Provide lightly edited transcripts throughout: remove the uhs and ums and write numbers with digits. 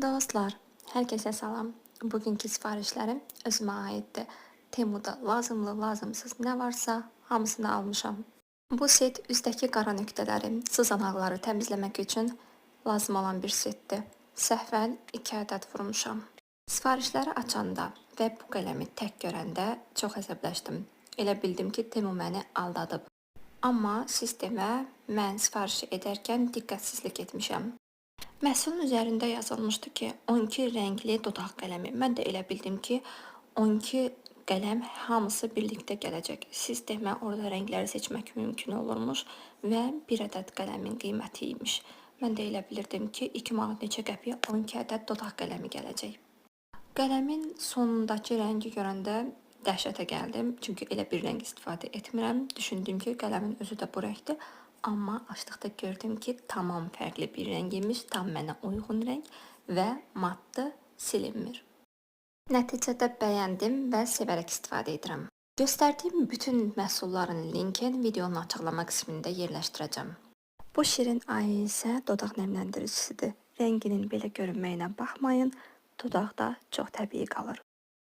Dostlar, herkese salam. Bugünkü sifarişlərim özümə aiddir. Temuda lazımlı, lazımsız nə varsa hamısını almışam. Bu set üzdəki qara nöqtələri, sızanaqları təmizləmək üçün lazım olan bir setdir. Səhvən 2 ədəd vurmuşam. Sifarişləri açanda və bu qələmi tək görəndə çox əsəbləşdim. Elə bildim ki, Temu məni aldadıb. Amma sistemə mən sifarişi edərkən diqqətsizlik etmişəm. Məhsulun üzərində yazılmışdı ki, 12 rəngli dodaq qələmi. Mən də elə bildim ki, 12 qələm hamısı birlikdə gələcək. Sistemə orada rəngləri seçmək mümkün olurmuş və bir ədəd qələmin qiyməti imiş. Mən də elə bilirdim ki, 2 manat neçə qəpiyə 12 ədəd dodaq qələmi gələcək. Qələmin sonundakı rəngi görəndə dəhşətə gəldim. Çünki elə bir rəng istifadə etmirəm. Düşündüm ki, qələmin özü də bu rəngdir. Amma açdıqda gördüm ki, tamam fərqli bir rəng imiş, tam mənə uyğun rəng və matdır, silinmir. Nəticədə bəyəndim və sevərək istifadə edirəm. Göstərdiyim bütün məhsulların linkini videonun açıqlama qismində yerləşdirəcəm. Bu şirin ayı isə dodaq nəmləndiricisidir. Rənginin belə görünməyinə baxmayın, dodaqda çox təbii qalır.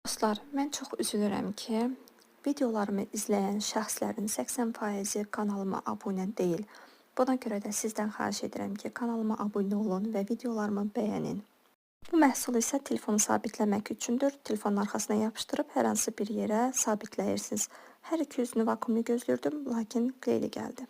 Dostlar, mən çox üzülürəm ki, videolarımı izləyən şəxslərin 80%-i kanalıma abunə deyil. Buna görə də sizdən xahiş edirəm ki, kanalıma abunə olun və videolarımı bəyənin. Bu məhsul isə telefonu sabitləmək üçündür. Telefonun arxasına yapışdırıb hər hansı bir yerə sabitləyirsiniz. Hər iki üzünü vakuumlu gözlürdüm, lakin qleyli gəldi.